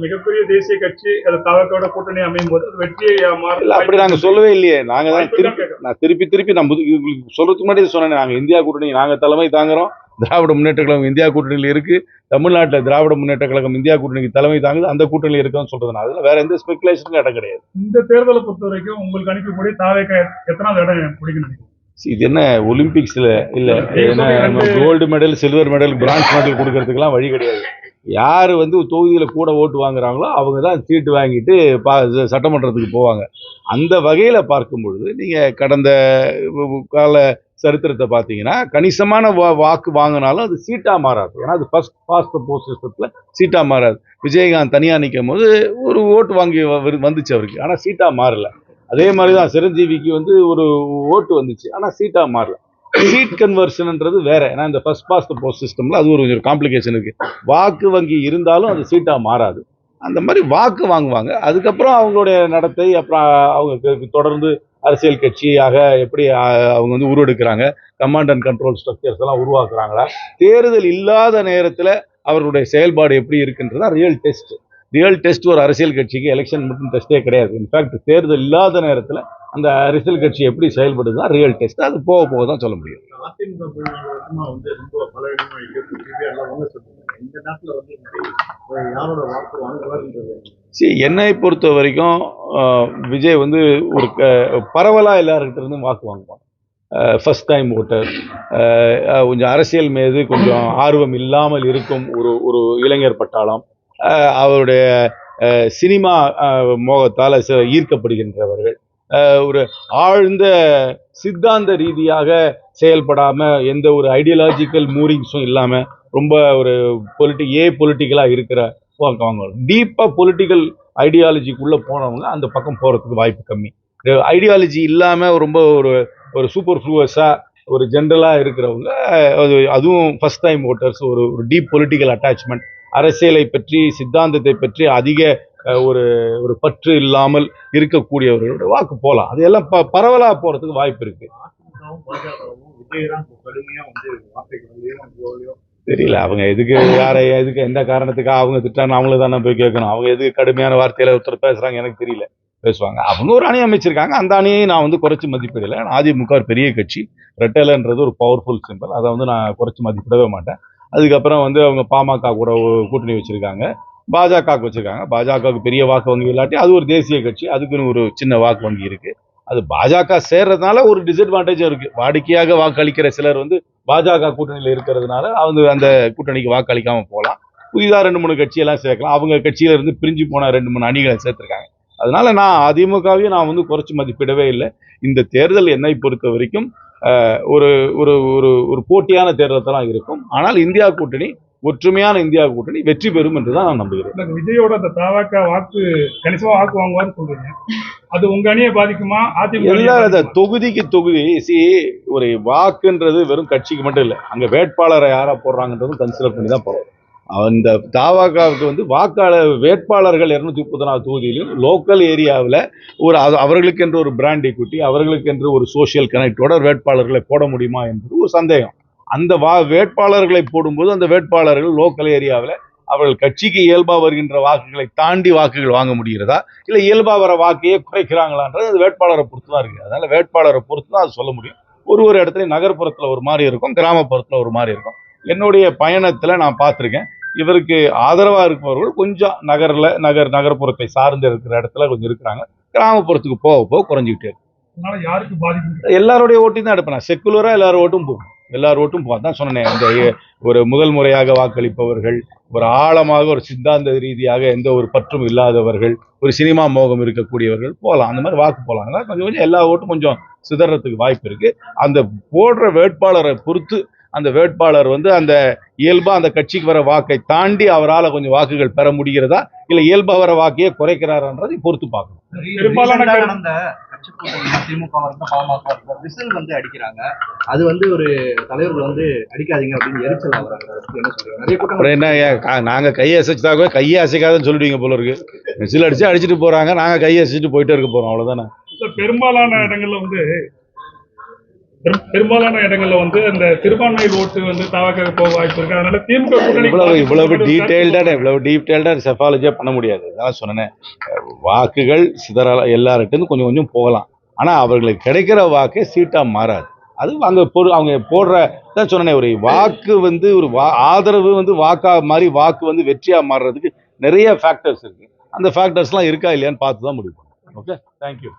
மிகப்பெரிய தேசிய கட்சி அது தவக்கோட கூட்டணி அமையும் போது அது வெற்றியை இல்ல அப்படி நாங்க சொல்லவே இல்லையே. நாங்க தான் திருப்பி நான் உங்களுக்கு சொல்றதுக்கு முன்னாடி சொன்னேன். நாங்க இந்தியா கூட்டணி நாங்க தலைமை தாங்குறோம். திராவிட முன்னேற்ற கழகம் இந்தியா கூட்டணியில் இருக்கு. தமிழ்நாட்டில் திராவிட முன்னேற்ற கழகம் இந்தியா கூட்டணிக்கு தலைமை தாங்குது. அந்த கூட்டணியில் இருக்குன்னு சொல்றது அதுல வேற எந்த ஸ்பெகுலேஷனுக்கும் இடம் கிடையாது. இந்த தேர்தலை பொறுத்த வரைக்கும் உங்களுக்கு அனுப்பக்கூடிய தாவேக்கா எத்தனாவது இடம் பிடிக்கணும்? இது என்ன ஒலிம்பிக்ஸ்ல இல்ல gold medal, silver medal, bronze medal கொடுக்கறதுக்கெல்லாம் வழி கிடையாது. யார் தொகுதியில கூட ஓட்டு வாங்குறாங்களோ அவங்க தான் சீட்டு வாங்கிட்டு சட்டமன்றத்துக்கு போவாங்க. அந்த வகையில பார்க்கும் பொழுது நீங்க கடந்த கால சரித்திரத்தை பார்த்தீங்கன்னா கணிசமான வாக்கு வாங்கினாலும் அது சீட்டா மாறாது. ஏன்னா அது ஃபர்ஸ்ட் பாஸ்ட் போஸ்ட் சிஸ்டத்துல சீட்டா மாறாது. விஜயகாந்த் தனியா நிற்கும் போது ஒரு ஓட்டு வாங்கி வந்துச்சு அவருக்கு, ஆனா சீட்டா மாறல. அதே மாதிரிதான் சிரஞ்சீவிக்கு ஒரு ஓட்டு வந்துச்சு, ஆனா சீட்டா மாறல. சீட் கன்வர்ஷன்ன்றது வேற. ஏன்னா இந்த ஃபர்ஸ்ட் பாஸ்ட் போஸ்ட் சிஸ்டம்ல அது ஒரு காம்ப்ளிகேஷன் இருக்கு. வாக்கு வங்கி இருந்தாலும் அது சீட்டா மாறாது. அந்த மாதிரி வாக்கு வாங்குவாங்க. அதுக்கப்புறம் அவங்களுடைய நடத்தை, அப்புறம் அவங்க தொடர்ந்து அரசியல் கட்சியாக எப்படி அவங்க உருவெடுக்கிறாங்க, கமாண்ட் அண்ட் கண்ட்ரோல் ஸ்ட்ரக்சர்ஸ் எல்லாம் உருவாக்குறாங்களா, தேர்தல் இல்லாத நேரத்தில் அவர்களுடைய செயல்பாடு எப்படி இருக்குன்றதா ரியல் டெஸ்ட் ஒரு அரசியல் கட்சிக்கு எலெக்ஷன் மட்டும் டெஸ்டே கிடையாது. இன்ஃபேக்ட் தேர்தல் இல்லாத நேரத்தில் அந்த அரசியல் கட்சி எப்படி செயல்படுதுதான் ரியல் டெஸ்ட். அது போக போக தான் சொல்ல முடியும். என்னை பொறுத்த வரைக்கும் விஜய் ஒரு பரவலாக எல்லாருக்கிட்ட இருந்தும் வாக்கு வாங்குவாங்க. ஃபர்ஸ்ட் டைம் ஓட்டர், கொஞ்சம் அரசியல் மீது கொஞ்சம் ஆர்வம் இல்லாமல் இருக்கும் ஒரு இளைஞர் பட்டாளம், அவருடைய சினிமா மோகத்தால் ஈர்க்கப்படுகின்றவர்கள், ஒரு ஆழ்ந்த சித்தாந்த ரீதியாக செயல்படாம எந்த ஒரு ஐடியாலஜிக்கல் மூவிங்ஸும் இல்லாம ரொம்ப ஒரு பொலிட்டிக்கலா இருக்கிற டீப்பா பொலிட்டிக்கல் ஐடியாலஜிக்குள்ள போனவங்க அந்த பக்கம் போறதுக்கு வாய்ப்பு கம்மி. ஐடியாலஜி இல்லாம ரொம்ப ஒரு சூப்பர் ஃப்ளூவஸா ஒரு ஜென்ரலா இருக்கிறவங்க, அதுவும் ஃபர்ஸ்ட் டைம் ஓட்டர்ஸ், ஒரு டீப் பொலிட்டிக்கல் அட்டாச்மெண்ட், அரசியலை பற்றி சித்தாந்தத்தை பற்றி அதிக ஒரு பற்று இல்லாமல் இருக்கக்கூடியவர்களோட வாக்கு போகலாம். அது எல்லாம் பரவலா போறதுக்கு வாய்ப்பு இருக்கு. தெரியல அவங்க எதுக்கு எதுக்கு எந்த காரணத்துக்காக அவங்க திட்டான்னு அவங்கள தானே போய் கேட்கணும். அவங்க எதுக்கு கடுமையான வார்த்தையில ஒருத்தர் பேசுறாங்க எனக்கு தெரியல. பேசுவாங்க. அவங்க ஒரு அணி அமைச்சிருக்காங்க. அந்த அணியை நான் குறைச்சி மதிப்பிடலை. அதிமுக ஒரு பெரிய கட்சி, ரெட்டலைன்றது ஒரு பவர்ஃபுல் சிம்பிள். அதை நான் குறைச்சி மதிப்பிடவே மாட்டேன். அதுக்கப்புறம் அவங்க பாமக கூட கூட்டணி வச்சிருக்காங்க, பாஜகவுக்கு வச்சிருக்காங்க. பாஜகவுக்கு பெரிய வாக்கு வங்கி இல்லாட்டி அது ஒரு தேசிய கட்சி, அதுக்குன்னு ஒரு சின்ன வாக்கு வங்கி இருக்கு. அது பாஜக சேர்றதுனால ஒரு டிஸ்அட்வான்டேஜ் இருக்கு. வாடிக்கையாக வாக்களிக்கிற சிலர் பாஜக கூட்டணியில் இருக்கிறதுனால அந்த கூட்டணிக்கு வாக்களிக்காம போகலாம். புதிதாக 2-3 கட்சியெல்லாம் சேர்க்கலாம். அவங்க கட்சியில இருந்து பிரிஞ்சு போன 2-3 அணிகளை சேர்த்திருக்காங்க. அதனால நான் அதிமுகவையும் நான் குறைச்சி மதிப்பிடவே இல்லை. இந்த தேர்தல் என்னை பொறுத்த வரைக்கும் ஒரு ஒரு போட்டியான தேர்தல் தான் இருக்கும். ஆனால் இந்தியா கூட்டணி, ஒற்றுமையான இந்தியா கூட்டணி வெற்றி பெறும் என்றுதான் நான் நம்புகிறேன். விஜயோட அந்த தவக வாக்கு கணிசமா வாக்கு வாங்குவான்னு சொல்றீங்க, அது உங்க அணியை பாதிக்குமா? அதிமுக தொகுதிக்கு தொகுதி ஒரு வாக்குன்றது வெறும் கட்சிக்கு மட்டும் இல்லை, அங்க வேட்பாளரை யாரா போடுறாங்கன்றதும் கன்சிடர் பண்ணி தான் போறோம். அந்த தாவாக்காவுக்கு வாக்காளர் வேட்பாளர்கள் 234 தொகுதியிலும் லோக்கல் ஏரியாவில் அவர்களுக்கு என்று ஒரு பிராண்ட் ஈக்விட்டி, அவர்களுக்கு என்று ஒரு சோசியல் கனெக்டோட வேட்பாளர்களை போட முடியுமா என்பது ஒரு சந்தேகம். அந்த வேட்பாளர்களை போடும்போது அந்த வேட்பாளர்கள் லோக்கல் ஏரியாவில் அவர்கள் கட்சிக்கு இயல்பா வருகின்ற வாக்குகளை தாண்டி வாக்குகள் வாங்க முடிகிறதா, இல்லை இயல்பா வர வாக்கையே குறைக்கிறாங்களான்றது அது வேட்பாளரை பொறுத்து தான் இருக்கு. அதனால வேட்பாளரை பொறுத்து தான் அது சொல்ல முடியும். ஒரு இடத்துல நகர்ப்புறத்துல ஒரு மாதிரி இருக்கும், கிராமப்புறத்துல ஒரு மாதிரி இருக்கும். என்னுடைய பயணத்துல நான் பார்த்திருக்கேன், இவருக்கு ஆதரவா இருப்பவர்கள் கொஞ்சம் நகர்ப்புறத்தை சார்ந்து இருக்கிற இடத்துல கொஞ்சம் இருக்கிறாங்க. கிராமப்புறத்துக்கு போக போக குறைஞ்சிக்கிட்டே இருக்கு. யாருக்கு பாதிக்கும்? எல்லாருடைய ஓட்டையும் தான் எடுப்பேன். செக்குலரா எல்லாரும் ஓட்டும் போகும். எல்லாரோட்டும் தான் சொன்னேன். இந்த ஒரு முதல் முறையாக வாக்களிப்பவர்கள், ஒரு ஆழமாக ஒரு சித்தாந்த ரீதியாக எந்த ஒரு பற்றும் இல்லாதவர்கள், ஒரு சினிமா மோகம் இருக்கக்கூடியவர்கள் போகலாம். அந்த மாதிரி வாக்கு போகலாம். கொஞ்சம் எல்லா ஓட்டும் கொஞ்சம் சிதறதுக்கு வாய்ப்பு இருக்கு. அந்த போடுற வேட்பாளரை பொறுத்து அந்த வேட்பாளர் அந்த இயல்பா அந்த கட்சிக்கு வர வாக்கை தாண்டி அவரால் கொஞ்சம் வாக்குகள் பெற முடிகிறதா, இல்ல இயல்பா வர வாக்கையே குறைக்கிறாரன்றதை பொறுத்து பார்க்கணும். திமுக பாமக அடிக்கிறாங்க, அது ஒரு தலைவர்கள் அடிக்காதீங்க அப்படின்னு எரிச்சல் ஆகுறாங்க. என்ன நாங்க கையை அசைச்சாக கையை அசைக்காதுன்னு சொல்லிடுவீங்க போல இருக்கு. மிசில் அடிச்சு அடிச்சுட்டு போறாங்க, நாங்க கையை அசைச்சுட்டு போயிட்டே இருக்க போறோம், அவ்வளவுதானே. பெரும்பாலான இடங்கள்ல பெரும்பாலான இடங்கள்ல வந்து அந்த சிறுபான்மையில் ஓட்டு வந்து தாவாக்காக போக வாய்ப்பு இருக்கு. அதனால திமுக கூட்டணி இவ்வளவு டீட்டெயில்டான செஃபாலஜியா பண்ண முடியாது. அதான் சொன்னேன், வாக்குகள் சிதறலாம், எல்லார்கிட்ட கொஞ்சம் கொஞ்சம் போகலாம். ஆனா அவர்களுக்கு கிடைக்கிற வாக்கே சீட்டா மாறாது. அது அவங்க போடுற தான் சொன்னேன், ஒரு வாக்கு வந்து ஒரு ஆதரவு வந்து வாக்கா மாறி வாக்கு வந்து வெற்றியா மாறுறதுக்கு நிறைய ஃபேக்டர்ஸ் இருக்கு. அந்த ஃபேக்டர்ஸ்லாம் இருக்கா இல்லையான்னு பார்த்து தான் முடிவு பண்ணுவோம். Okay, thank you.